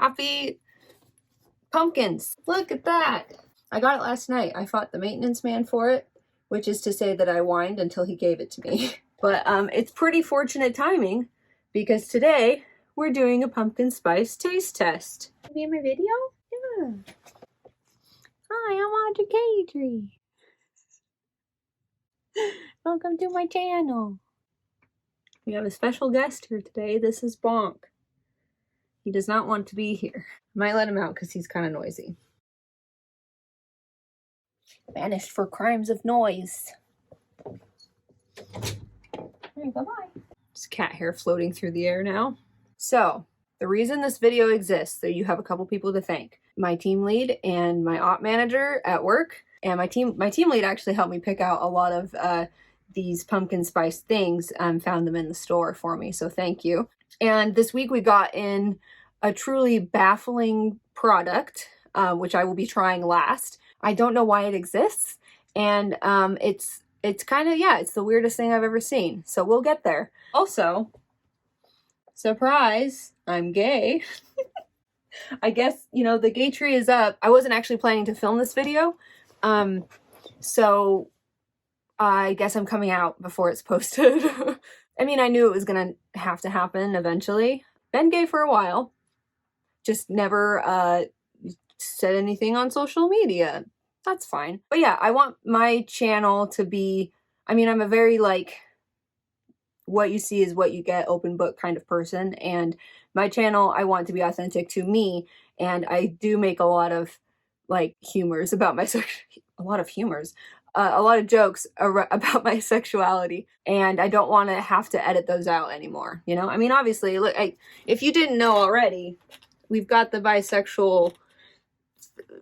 happy pumpkins. Look at that. I got it last night. I fought the maintenance man for it, which is to say that I whined until he gave it to me. But it's pretty fortunate timing because today we're doing a pumpkin spice taste test. Be in my video? Yeah. Hi, I'm Audrey Cadry. Welcome to my channel. We have a special guest here today. This is Bonk. He does not want to be here. I might let him out because he's kind of noisy. Banished for crimes of noise. Bye-bye. There's cat hair floating through the air now. So, the reason this video exists, so you have a couple people to thank. My team lead and my op manager at work. And my team lead actually helped me pick out a lot of these pumpkin spice things, found them in the store for me, so thank you. And this week we got in a truly baffling product, which I will be trying last. I don't know why it exists, and it's kind of, yeah, it's the weirdest thing I've ever seen, so we'll get there. Also, surprise, I'm gay. I guess, you know, the gay tree is up. I wasn't actually planning to film this video, so I guess I'm coming out before it's posted. I mean, I knew it was gonna have to happen eventually. Been gay for a while, just never said anything on social media. That's fine. But yeah, I want my channel to be, I mean, I'm a very like, what you see is what you get, open book kind of person, and my channel I want to be authentic to me, and I do make a lot of like humors about my a lot of jokes about my sexuality, and I don't want to have to edit those out anymore, you know? I mean, obviously, look, if you didn't know already, we've got the bisexual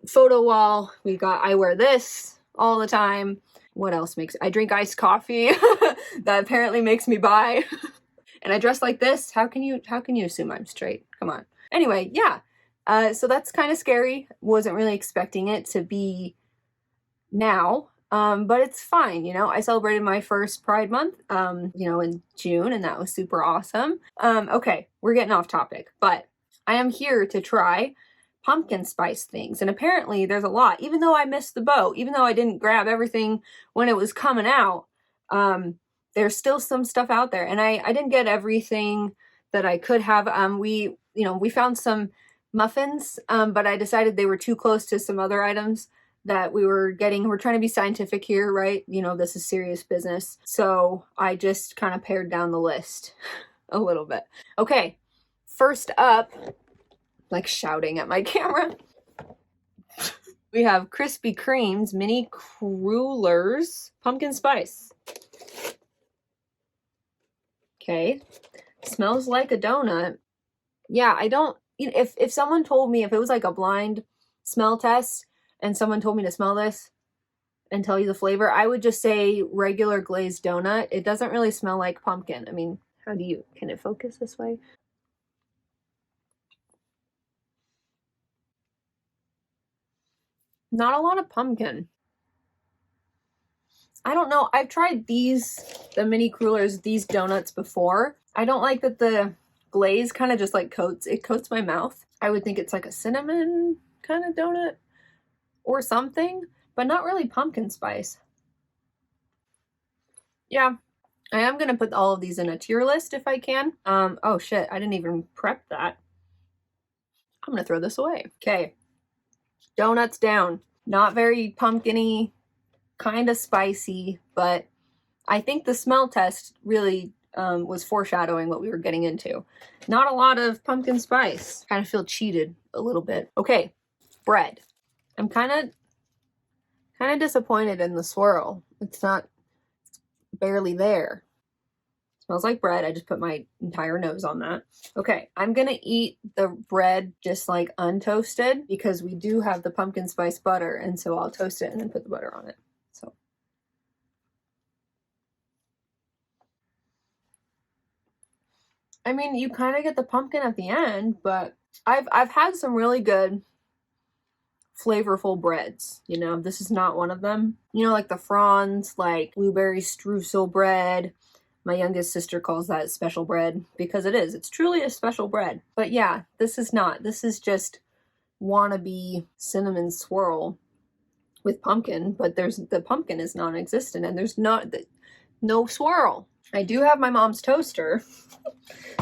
photo wall, we got I wear this all the time. What else I drink iced coffee that apparently makes me bi. And I dress like this. How can you assume I'm straight? Come on. Anyway, yeah. So that's kind of scary. Wasn't really expecting it to be now. But it's fine, you know. I celebrated my first Pride Month, you know, in June, and that was super awesome. Okay, we're getting off topic, but I am here to try pumpkin spice things, and apparently there's a lot. Even though I missed the boat, even though I didn't grab everything when it was coming out, there's still some stuff out there, and I didn't get everything that I could have. We found some muffins, but I decided they were too close to some other items that we were getting. We're trying to be scientific here, right? You know, this is serious business. So I just kind of pared down the list a little bit. Okay, first up, like shouting at my camera, we have Krispy Kreme's mini crullers pumpkin spice. Okay, smells like a donut. Yeah, I don't, if someone told me, if it was like a blind smell test and someone told me to smell this and tell you the flavor, I would just say regular glazed donut. It doesn't really smell like pumpkin. I mean, can it focus this way? Not a lot of pumpkin. I don't know. I've tried the mini crullers, these donuts before. I don't like that the glaze kind of just like coats my mouth. I would think it's like a cinnamon kind of donut or something, but not really pumpkin spice. Yeah, I am gonna put all of these in a tier list if I can. Oh shit, I didn't even prep that. I'm gonna throw this away. Okay, donuts down. Not very pumpkin-y, kind of spicy, but I think the smell test really was foreshadowing what we were getting into. Not a lot of pumpkin spice. Kind of feel cheated a little bit. Okay, bread. I'm kind of disappointed in the swirl. It's barely there. Smells like bread. I just put my entire nose on that. Okay, I'm gonna eat the bread just like untoasted because we do have the pumpkin spice butter, and so I'll toast it and then put the butter on it. So I mean, you kind of get the pumpkin at the end, but I've had some really good flavorful breads, you know. This is not one of them. You know, like the Franz, like blueberry streusel bread, My youngest sister calls that special bread because it is. It's truly a special bread. But yeah, this is not. This is just wannabe cinnamon swirl with pumpkin, but the pumpkin is non-existent and there's no swirl. I do have my mom's toaster,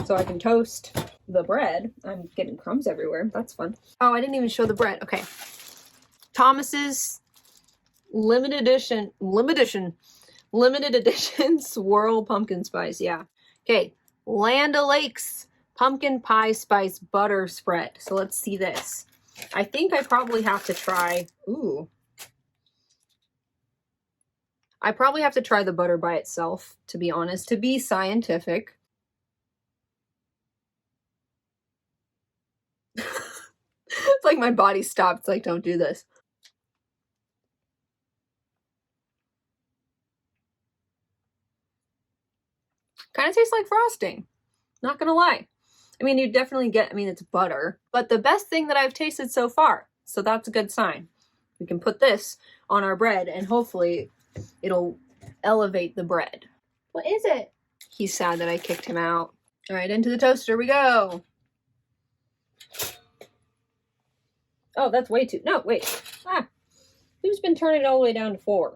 so I can toast the bread. I'm getting crumbs everywhere. That's fun. Oh, I didn't even show the bread. Okay. Thomas's limited edition swirl pumpkin spice. Yeah. Okay. Landa Lakes pumpkin pie spice butter spread. So let's see this. I think I probably have to try. Ooh. I probably have to try the butter by itself, to be honest, to be scientific. It's like my body stopped. It's like, don't do this. Kind of tastes like frosting. Not gonna lie. I mean, you definitely get, I mean, it's butter, but the best thing that I've tasted so far. So that's a good sign. We can put this on our bread and hopefully it'll elevate the bread. What is it? He's sad that I kicked him out. All right, into the toaster we go. Oh, that's way too, no, wait. Ah, who's been turning it all the way down to 4?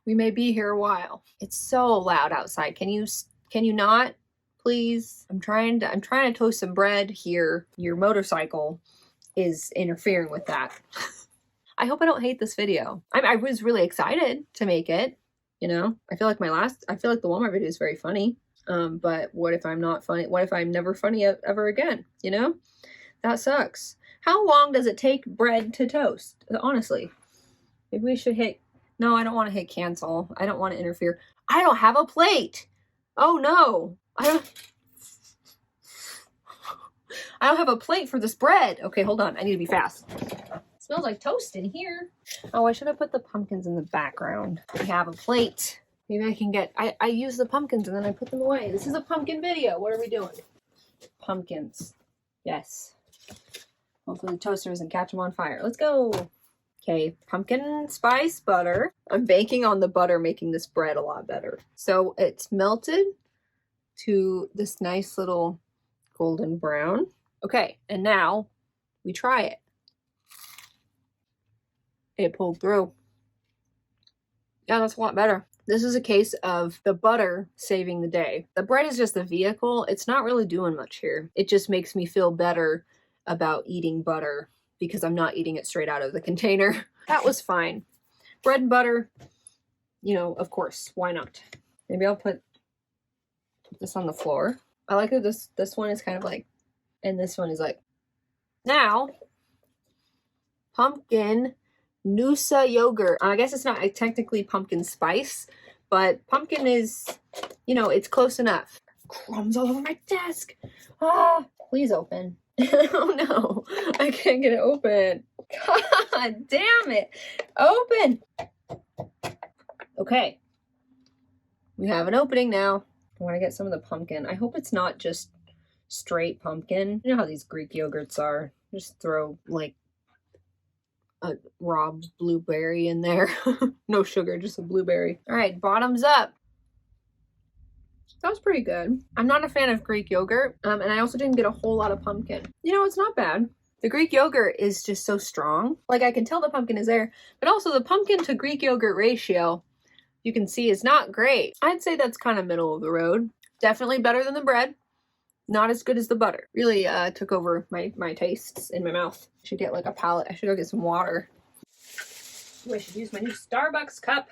We may be here a while. It's so loud outside. Can you not, please? I'm trying to toast some bread here. Your motorcycle is interfering with that. I hope I don't hate this video. I was really excited to make it. You know, I feel like the Walmart video is very funny. But what if I'm not funny? What if I'm never funny ever again? You know, that sucks. How long does it take bread to toast? Honestly, maybe we should hit. No, I don't want to hit cancel. I don't want to interfere. I don't have a plate. Oh no, I don't have a plate for this bread. Okay, hold on. I need to be fast. Smells like toast in here. Oh, I should have put the pumpkins in the background. We have a plate. Maybe I can get, I use the pumpkins and then I put them away. This is a pumpkin video. What are we doing? Pumpkins. Yes. Hopefully the toaster doesn't catch them on fire. Let's go. Okay, pumpkin spice butter. I'm banking on the butter making this bread a lot better. So it's melted to this nice little golden brown. Okay, and now we try it. It pulled through. Yeah, that's a lot better. This is a case of the butter saving the day. The bread is just the vehicle. It's not really doing much here. It just makes me feel better about eating butter because I'm not eating it straight out of the container. That was fine. Bread and butter, you know, of course, why not? Maybe I'll put this on the floor. I like that this one is kind of like, and this one is like, now, pumpkin Noosa yogurt. I guess it's not technically pumpkin spice, but pumpkin is, you know, it's close enough. Crumbs all over my desk. Ah, please open. Oh no, I can't get it open. God damn it. Open. Okay. We have an opening now. I want to get some of the pumpkin. I hope it's not just straight pumpkin. You know how these Greek yogurts are. Just throw like a raw blueberry in there. No sugar, just a blueberry. All right, bottoms up. That was pretty good. I'm not a fan of Greek yogurt, and I also didn't get a whole lot of pumpkin. You know, it's not bad. The Greek yogurt is just so strong. Like, I can tell the pumpkin is there, but also the pumpkin to Greek yogurt ratio, you can see, is not great. I'd say that's kind of middle of the road. Definitely better than the bread. Not as good as the butter. Really took over my tastes in my mouth. I should get like a palette. I should go get some water. Ooh, I should use my new Starbucks cup.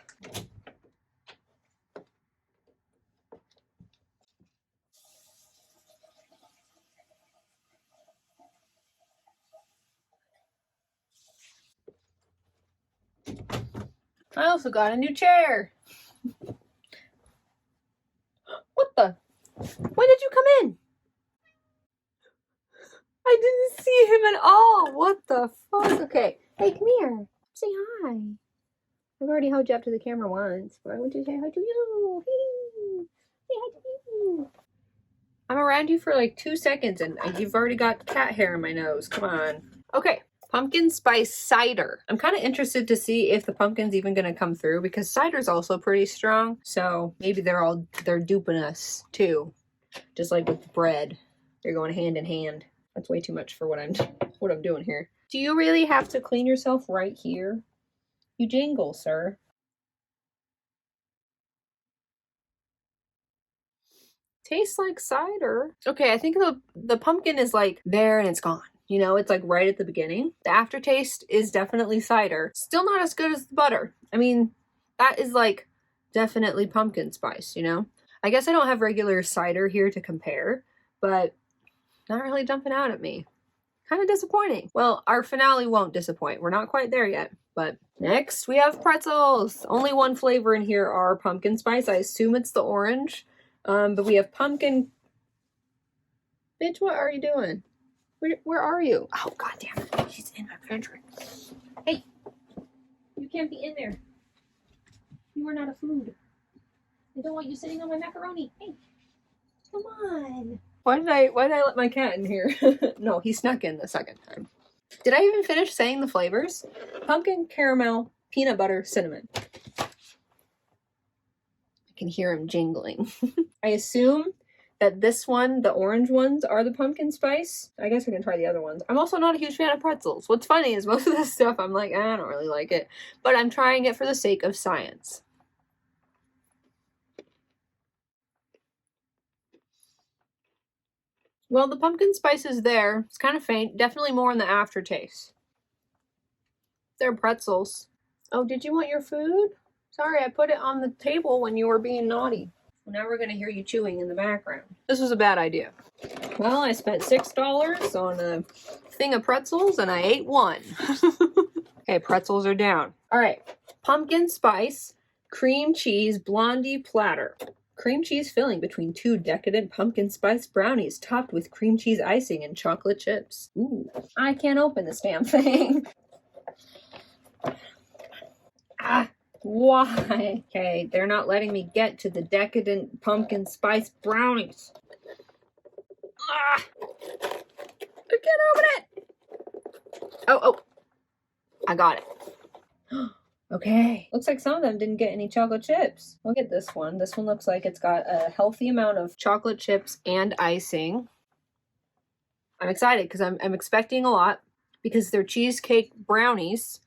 I also got a new chair. What the? When did you come in? I didn't see him at all. What the fuck? Okay. Hey, come here. Say hi. I've already held you up to the camera once, but I want to say hi to you. Hey. Say hi to you. I'm around you for like 2 seconds and you've already got cat hair in my nose. Come on. Okay. Pumpkin spice cider. I'm kind of interested to see if the pumpkin's even going to come through because cider's also pretty strong. So maybe they're duping us too. Just like with the bread. They're going hand in hand. That's way too much for what I'm doing here. Do you really have to clean yourself right here? You jingle, sir. Tastes like cider. Okay, I think the pumpkin is like there and it's gone. You know, it's like right at the beginning. The aftertaste is definitely cider. Still not as good as the butter. I mean, that is like definitely pumpkin spice, you know? I guess I don't have regular cider here to compare, but not really jumping out at me. Kind of disappointing. Well, our finale won't disappoint. We're not quite there yet, but next we have pretzels. Only one flavor in here are pumpkin spice. I assume it's the orange. But we have pumpkin. Bitch, what are you doing? Where are you? Oh, god damn it. She's in my pantry. Hey, you can't be in there. You are not a food. I don't want you sitting on my macaroni. Hey, come on. Why did I let my cat in here? No, he snuck in the second time. Did I even finish saying the flavors? Pumpkin, caramel, peanut butter, cinnamon. I can hear him jingling. I assume that this one, the orange ones, are the pumpkin spice. I guess I can try the other ones. I'm also not a huge fan of pretzels. What's funny is most of this stuff I'm like, I don't really like it. But I'm trying it for the sake of science. Well, the pumpkin spice is there. It's kind of faint. Definitely more in the aftertaste. They're pretzels. Oh, did you want your food? Sorry, I put it on the table when you were being naughty. Well, now we're going to hear you chewing in the background. This was a bad idea. Well, I spent $6 on a thing of pretzels and I ate one. Okay, pretzels are down. All right, pumpkin spice, cream cheese, Blondie platter. Cream cheese filling between two decadent pumpkin spice brownies topped with cream cheese icing and chocolate chips. Ooh, I can't open this damn thing. Ah. Why? Okay, they're not letting me get to the decadent pumpkin spice brownies. Ah! I can't open it! Oh. I got it. Okay. Looks like some of them didn't get any chocolate chips. Look at this one. This one looks like it's got a healthy amount of chocolate chips and icing. I'm excited because I'm expecting a lot because they're cheesecake brownies.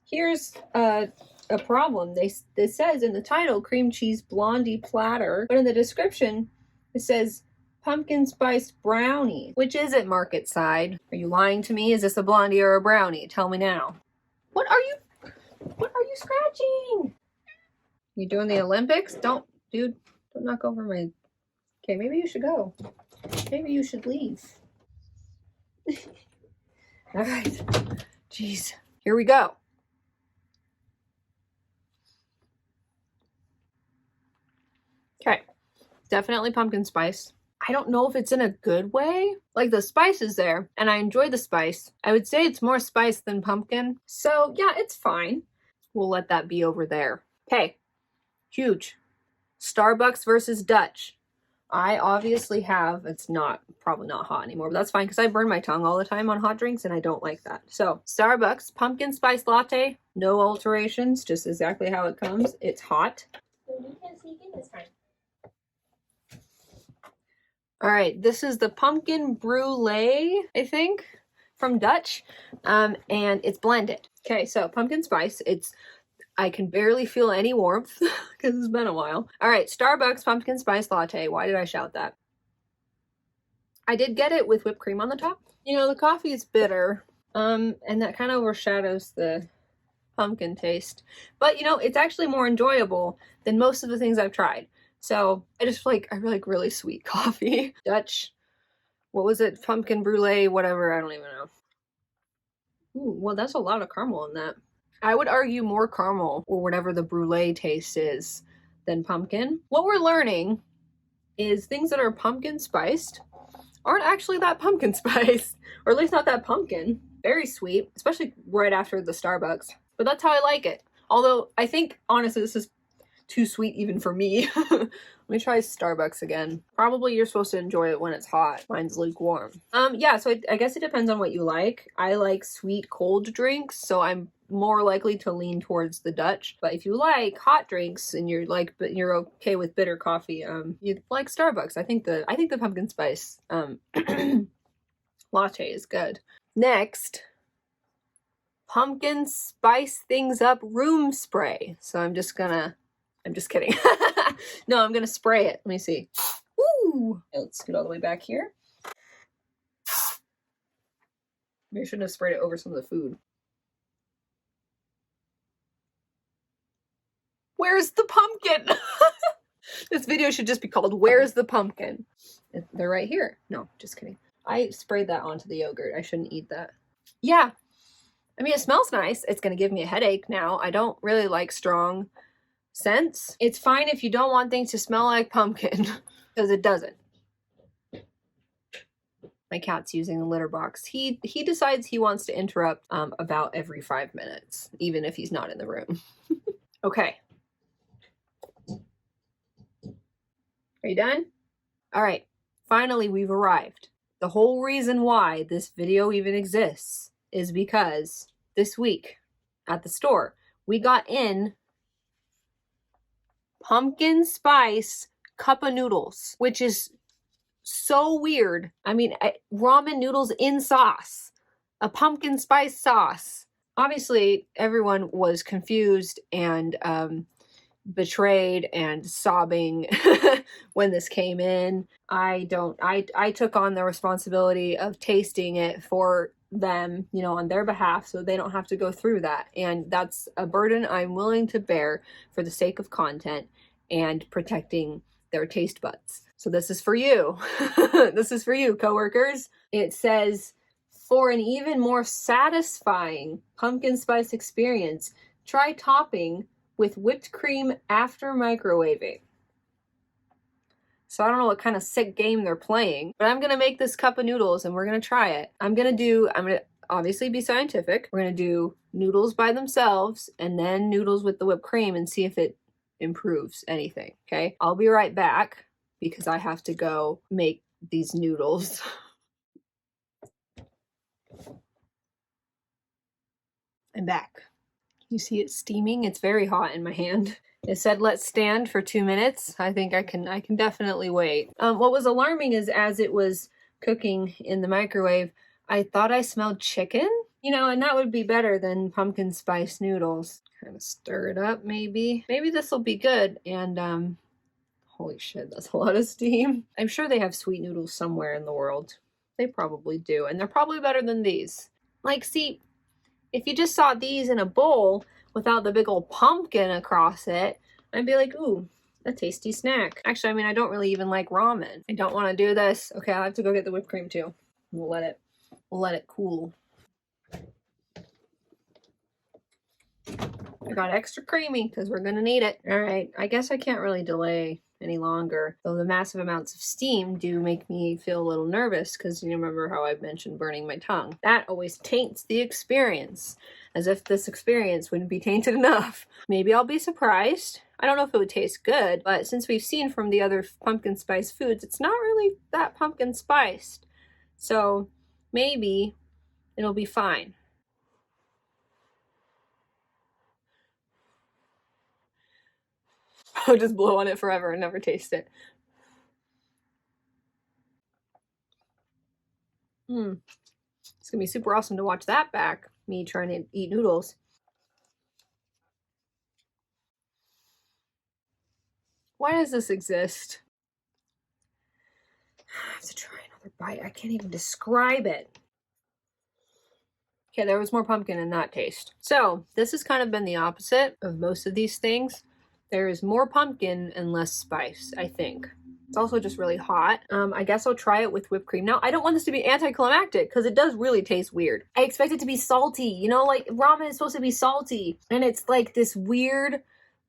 Here's a problem. It says in the title, cream cheese Blondie platter, but in the description, it says pumpkin spice brownie. Which is it, market side? Are you lying to me? Is this a Blondie or a brownie? Tell me now. What are you scratching? You doing the Olympics? Don't knock over my... Okay, maybe you should go. Maybe you should leave. All right. Jeez. Here we go. Okay, definitely pumpkin spice. I don't know if it's in a good way. Like the spice is there and I enjoy the spice. I would say it's more spice than pumpkin. So yeah, it's fine. We'll let that be over there. Okay, huge. Starbucks versus Dutch. I obviously have, it's probably not hot anymore, but that's fine because I burn my tongue all the time on hot drinks and I don't like that. So Starbucks pumpkin spice latte, no alterations, just exactly how it comes. It's hot. So you can sneak in this time. All right, this is the pumpkin brulee, I think, from Dutch, and it's blended. Okay, so pumpkin spice, I can barely feel any warmth because it's been a while. All right, Starbucks pumpkin spice latte. Why did I shout that? I did get it with whipped cream on the top. You know, the coffee is bitter, and that kind of overshadows the pumpkin taste. But, you know, it's actually more enjoyable than most of the things I've tried. So I like really sweet coffee. Dutch, what was it? Pumpkin brulee, whatever, I don't even know. Ooh, well, that's a lot of caramel in that. I would argue more caramel or whatever the brulee taste is than pumpkin. What we're learning is things that are pumpkin spiced aren't actually that pumpkin spice, or at least not that pumpkin. Very sweet, especially right after the Starbucks. But that's how I like it. Although I think, honestly, this is too sweet even for me. Let me try Starbucks again. Probably you're supposed to enjoy it when it's hot. Mine's lukewarm. Yeah, so I guess it depends on what you like. I like sweet cold drinks, so I'm more likely to lean towards the Dutch. But if you like hot drinks and you're okay with bitter coffee, you like Starbucks. I think the pumpkin spice latte is good. Next, pumpkin spice things up room spray. So I'm just kidding. No, I'm gonna spray it. Let me see. Woo! Let's get all the way back here. Maybe I shouldn't have sprayed it over some of the food. Where's the pumpkin? This video should just be called Where's the Pumpkin? They're right here. No, just kidding. I sprayed that onto the yogurt. I shouldn't eat that. Yeah. I mean, it smells nice. It's gonna give me a headache now. I don't really like strong scents. It's fine if you don't want things to smell like pumpkin, because it doesn't. My cat's using the litter box. He decides he wants to interrupt about every 5 minutes, even if he's not in the room. Okay. Are you done? All right. Finally, we've arrived. The whole reason why this video even exists is because this week at the store, we got in pumpkin spice cup of noodles, which is so weird. I mean, ramen noodles in sauce, a pumpkin spice sauce. Obviously, everyone was confused and betrayed and sobbing when this came in. I took on the responsibility of tasting it for them, you know, on their behalf, so they don't have to go through that. And that's a burden I'm willing to bear for the sake of content and protecting their taste buds. So this is for you. This is for you, coworkers. It says, for an even more satisfying pumpkin spice experience, try topping with whipped cream after microwaving. So I don't know what kind of sick game they're playing, but I'm gonna make this cup of noodles and we're gonna try it. I'm gonna obviously be scientific. We're gonna do noodles by themselves and then noodles with the whipped cream and see if it improves anything, okay? I'll be right back because I have to go make these noodles. I'm back. You see it steaming? It's very hot in my hand. It said let's stand for 2 minutes. I think I can definitely wait. What was alarming is as it was cooking in the microwave, I thought I smelled chicken, you know, and that would be better than pumpkin spice noodles. Kind of stir it up maybe. Maybe this will be good. And holy shit, that's a lot of steam. I'm sure they have sweet noodles somewhere in the world. They probably do, and they're probably better than these. Like, see, if you just saw these in a bowl without the big old pumpkin across it, I'd be like, ooh, a tasty snack. Actually, I mean, I don't really even like ramen. I don't want to do this. Okay, I'll have to go get the whipped cream too. We'll let it cool. I got extra creamy because we're gonna need it. All right, I guess I can't really delay any longer, though the massive amounts of steam do make me feel a little nervous because you remember how I mentioned burning my tongue. That always taints the experience, as if this experience wouldn't be tainted enough. Maybe I'll be surprised. I don't know if it would taste good, but since we've seen from the other pumpkin spice foods, it's not really that pumpkin spiced. So maybe it'll be fine. I'll just blow on it forever and never taste it. It's gonna be super awesome to watch that back. Me trying to eat noodles. Why does this exist? I have to try another bite. I can't even describe it. Okay, there was more pumpkin in that taste. So this has kind of been the opposite of most of these things. There is more pumpkin and less spice, I think. It's also just really hot. I guess I'll try it with whipped cream. Now, I don't want this to be anticlimactic because it does really taste weird. I expect it to be salty, you know, like ramen is supposed to be salty. And it's like this weird,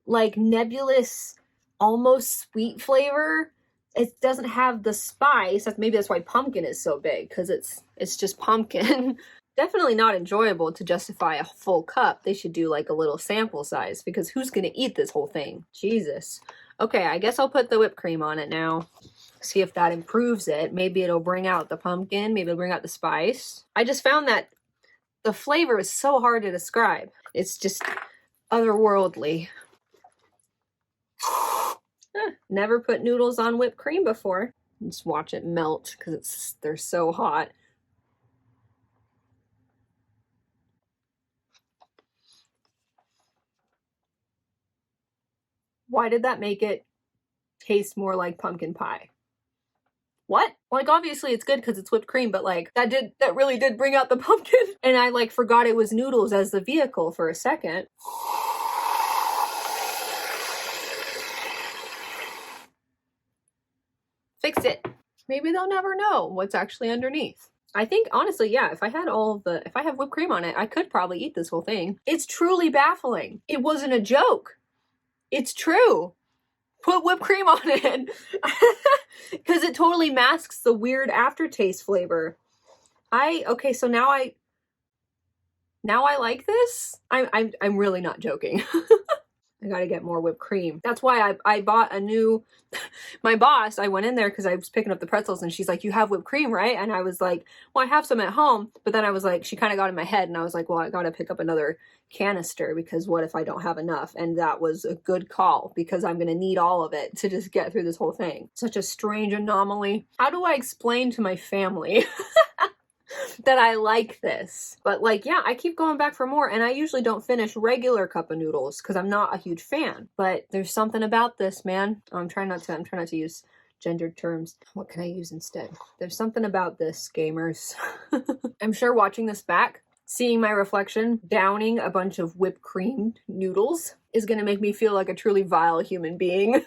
like nebulous, almost sweet flavor. It doesn't have the spice. Maybe that's why pumpkin is so big, because it's just pumpkin. Definitely not enjoyable to justify a full cup. They should do like a little sample size, because who's gonna eat this whole thing? Jesus. Okay, I guess I'll put the whipped cream on it now. See if that improves it. Maybe it'll bring out the pumpkin. Maybe it'll bring out the spice. I just found that the flavor is so hard to describe. It's just otherworldly. Never put noodles on whipped cream before. Just watch it melt because they're so hot. Why did that make it taste more like pumpkin pie? What? Like, obviously it's good because it's whipped cream, but like that really did bring out the pumpkin. And I like forgot it was noodles as the vehicle for a second. Fix it. Maybe they'll never know what's actually underneath. I think, honestly, yeah, if I have whipped cream on it, I could probably eat this whole thing. It's truly baffling. It wasn't a joke. It's true. Put whipped cream on it. Because it totally masks the weird aftertaste flavor. Okay, so now I like this? I'm really not joking. I gotta get more whipped cream. That's why I bought a new, my boss, I went in there because I was picking up the pretzels and she's like, you have whipped cream, right? And I was like, well, I have some at home. But then I was like, she kind of got in my head and I was like, well, I gotta pick up another canister because what if I don't have enough? And that was a good call because I'm gonna need all of it to just get through this whole thing. Such a strange anomaly. How do I explain to my family that I like this? But like, yeah, I keep going back for more and I usually don't finish regular cup of noodles because I'm not a huge fan, but there's something about this, man. I'm trying not to use gendered terms. What can I use instead? There's something about this, gamers. I'm sure watching this back, seeing my reflection downing a bunch of whipped cream noodles is gonna make me feel like a truly vile human being.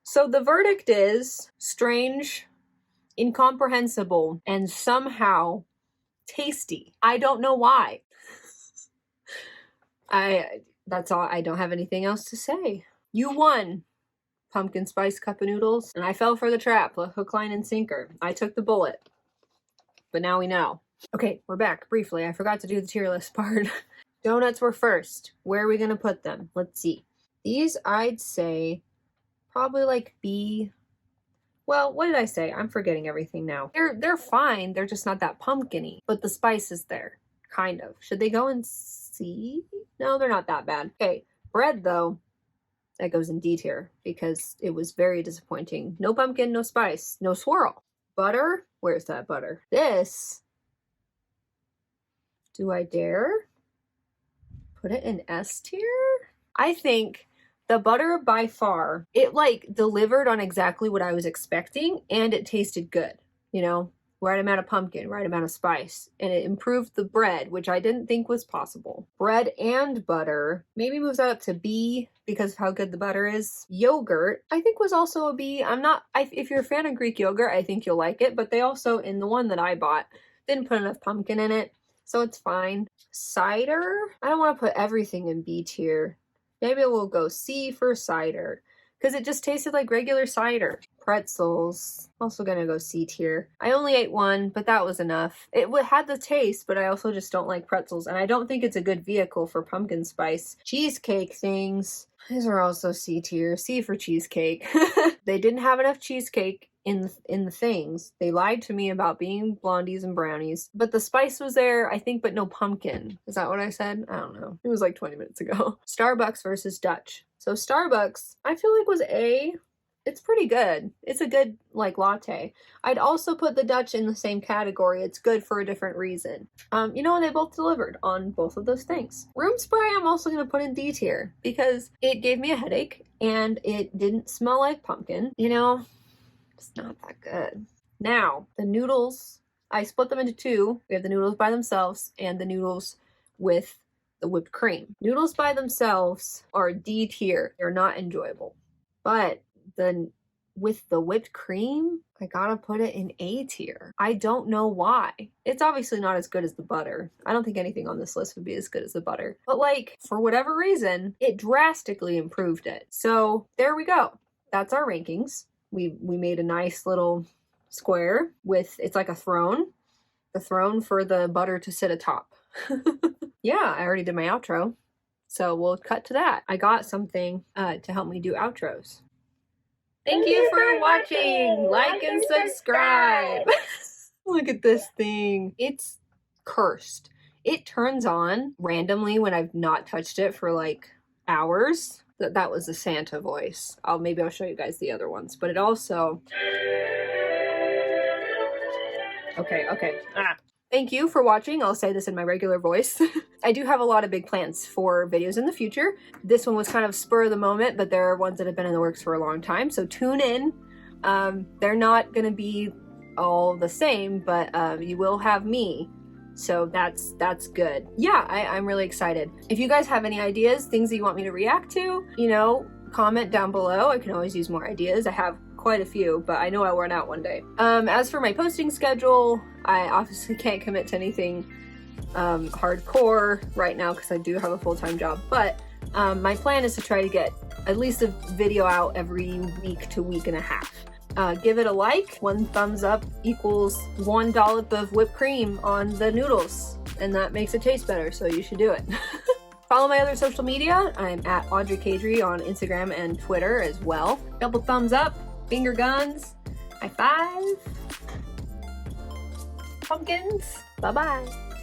So the verdict is strange, incomprehensible, and somehow tasty. I don't know why. That's all. I don't have anything else to say. You won, pumpkin spice cup of noodles, and I fell for the trap, hook, line, and sinker. I took the bullet, but now we know. Okay, we're back. Briefly, I forgot to do the tier list part. Donuts were first. Where are we gonna put them? Let's see. These, I'd say, probably like B. Well, what did I say? I'm forgetting everything now. They're fine. They're just not that pumpkin-y. But the spice is there. Kind of. Should they go in C? No, they're not that bad. Okay, bread though, that goes in D tier because it was very disappointing. No pumpkin, no spice, no swirl. Butter? Where's that butter? This. Do I dare put it in S tier? I think the butter by far, it like delivered on exactly what I was expecting and it tasted good, you know, right amount of pumpkin, right amount of spice, and it improved the bread, which I didn't think was possible. Bread and butter maybe moves that up to B because of how good the butter is. Yogurt, I think was also a B. If you're a fan of Greek yogurt, I think you'll like it, but they also, in the one that I bought, didn't put enough pumpkin in it, so it's fine. Cider, I don't want to put everything in B tier. Maybe we'll go C for cider because it just tasted like regular cider. Pretzels, also gonna go C tier. I only ate one, but that was enough. It had the taste, but I also just don't like pretzels, and I don't think it's a good vehicle for pumpkin spice. Cheesecake things, these are also C tier. C for cheesecake. They didn't have enough cheesecake in the things. They lied to me about being blondies and brownies, but the spice was there, I think, but no pumpkin. Is that what I said? I don't know. It was like 20 minutes ago. Starbucks versus Dutch. So Starbucks, I feel like was A. It's pretty good. It's a good, like, latte. I'd also put the Dutch in the same category. It's good for a different reason. You know, they both delivered on both of those things. Room spray, I'm also going to put in D tier because it gave me a headache and it didn't smell like pumpkin. You know, it's not that good. Now, the noodles, I split them into two. We have the noodles by themselves and the noodles with the whipped cream. Noodles by themselves are D tier. They're not enjoyable. But then with the whipped cream, I gotta put it in A tier. I don't know why. It's obviously not as good as the butter. I don't think anything on this list would be as good as the butter. But like, for whatever reason, it drastically improved it. So there we go. That's our rankings. We made a nice little square with, it's like a throne. the throne for the butter to sit atop. Yeah, I already did my outro, so we'll cut to that. I got something to help me do outros. Thank you for watching! Like and subscribe! Look at this thing. It's cursed. It turns on randomly when I've not touched it for like hours. That was the Santa voice. Maybe I'll show you guys the other ones, but it also... Okay. Thank you for watching. I'll say this in my regular voice. I do have a lot of big plans for videos in the future. This one was kind of spur of the moment, but there are ones that have been in the works for a long time, so tune in. They're not gonna be all the same, but you will have me. So that's good. Yeah, I'm really excited. If you guys have any ideas, things that you want me to react to, you know, comment down below. I can always use more ideas. I have quite a few, but I know I'll run out one day. As for my posting schedule, I obviously can't commit to anything hardcore right now because I do have a full-time job, but my plan is to try to get at least a video out every week to week and a half. Give it a like. 1 thumbs up equals 1 dollop of whipped cream on the noodles, and that makes it taste better, so you should do it. Follow my other social media. I'm at Audrey Kadri on Instagram and Twitter as well. Double thumbs up, finger guns, high five, pumpkins. Bye-bye.